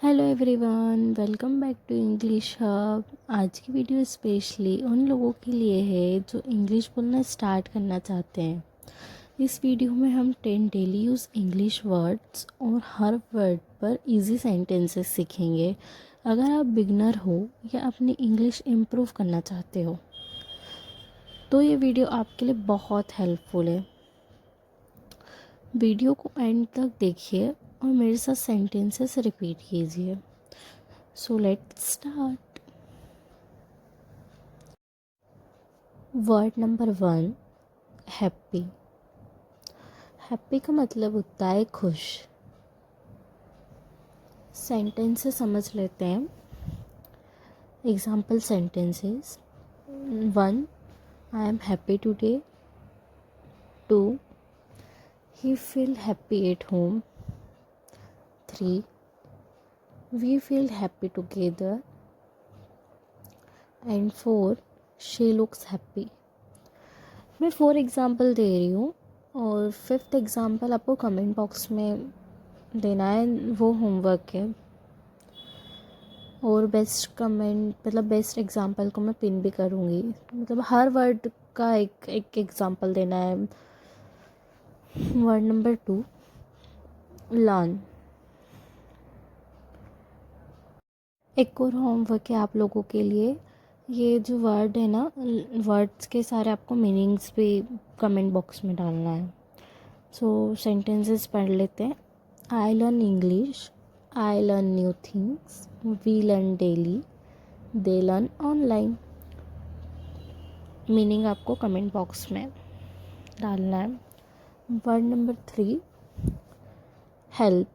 Hello everyone, welcome back to English hub. आज की video specially उन लोगों के लिए है जो इंग्लिश बोलना स्टार्ट करना चाहते हैं। इस वीडियो में हम 10 डेली यूज़ इंग्लिश वर्ड्स और हर वर्ड पर इजी सेंटेंसेस सीखेंगे। अगर आप बिगनर हो या अपनी इंग्लिश इम्प्रूव करना चाहते हो तो ये वीडियो आपके लिए बहुत हेल्पफुल है। वीडियो को एंड तक देखिए और मेरे साथ सेंटेंसेस रिपीट कीजिए। So let's start. Word number 1, happy. Happy का मतलब होता है खुश। सेंटेंसेस समझ लेते हैं। Example sentences: 1, I am happy today. 2, he feel happy at home. 3, we feel happy together. And 4, she looks happy. मैं 4 एग्ज़ाम्पल दे रही हूँ और 5th एग्ज़ाम्पल आपको कमेंट बॉक्स में देना है, वो होमवर्क है। और बेस्ट कमेंट मतलब बेस्ट एग्ज़ाम्पल को मैं पिन भी करूँगी। मतलब हर वर्ड का एक एक एग्ज़ाम्पल देना है। Word number 2, learn. एक और होमवर्क है आप लोगों के लिए। ये जो वर्ड है ना, वर्ड्स के सारे आपको मीनिंग्स भी कमेंट बॉक्स में डालना है। सो सेंटेंसेस पढ़ लेते हैं। I learn English, I learn new things, we learn daily, they learn online. Meaning आपको कमेंट बॉक्स में डालना है। Word number 3, help.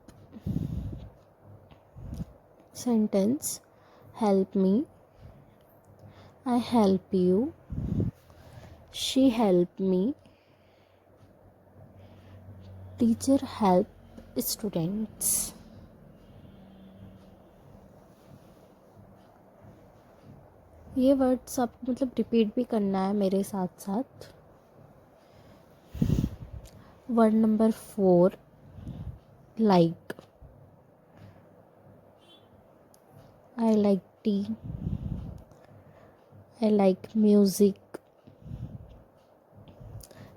Sentence: help me, I help you, she help me, teacher help students. ये words आप मतलब repeat भी करना है मेरे साथ साथ। Word number 4, like. I like tea, I like music,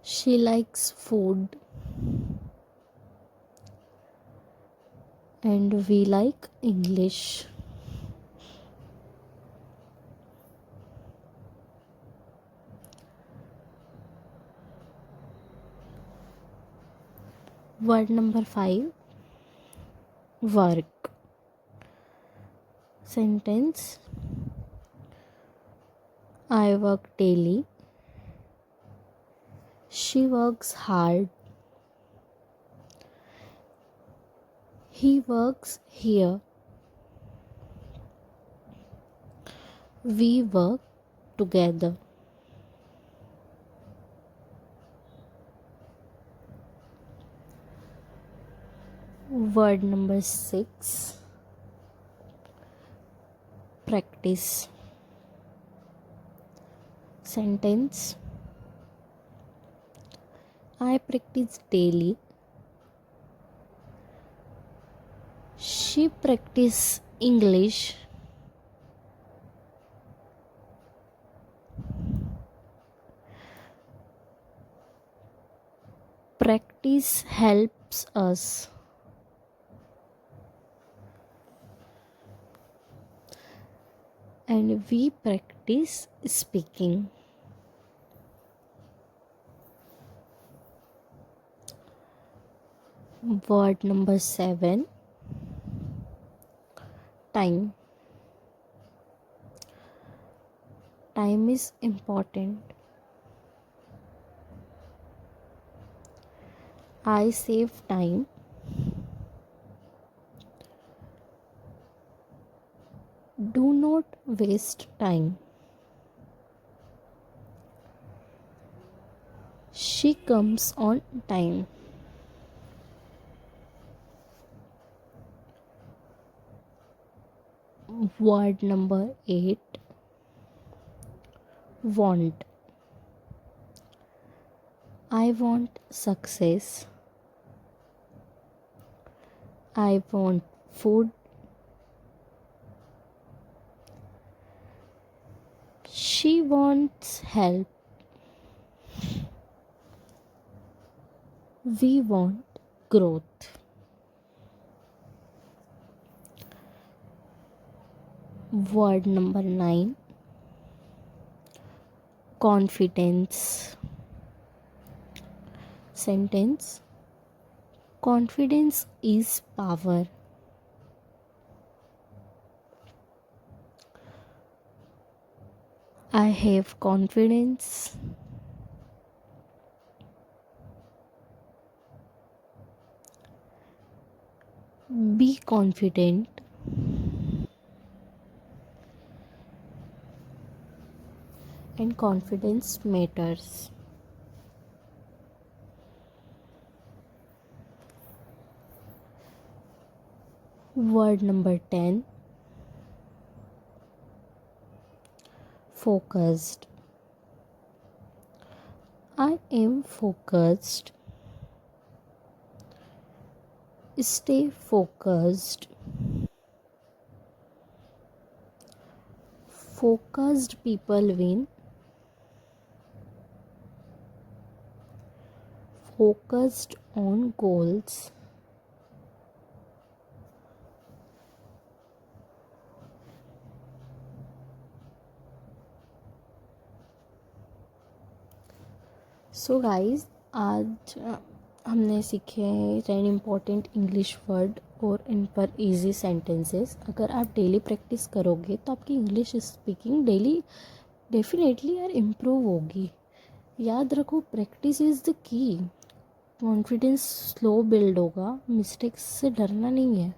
she likes food, and we like English. Word number 5, work. Sentence: I work daily, she works hard, he works here, we work together. Word number 6, practice. Sentence: I practice daily, she practice English, practice helps us, and we practice speaking. Word number 7, time. Time is important. I save time, do not waste time. She comes on time. Word number 8, want. I want success, I want food, She wants help. We want growth. Word number 9, confidence. Sentence: confidence is power. I have confidence. Be confident. And confidence matters. Word number 10, focused. I am focused. Stay focused. Focused people win. Focused on goals. So guys, आज हमने सीखे 10 important English word और इन पर easy sentences. अगर आप daily practice करोगे तो आपकी इंग्लिश स्पीकिंग डेली डेफिनेटली यार इम्प्रूव होगी. याद रखो, practice is the key. Confidence slow build होगा, मिस्टेक्स से डरना नहीं है.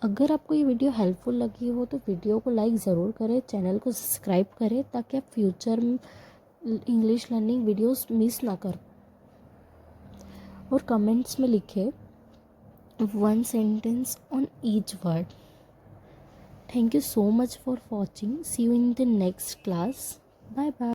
अगर आपको ये वीडियो हेल्पफुल लगी हो तो वीडियो को लाइक ज़रूर करें, चैनल को सब्सक्राइब करें ताकि आप फ्यूचर में इंग्लिश लर्निंग वीडियोस मिस ना कर. और कमेंट्स में लिखे 1 sentence on each word. Thank you so much for watching. See you in the next class. Bye bye.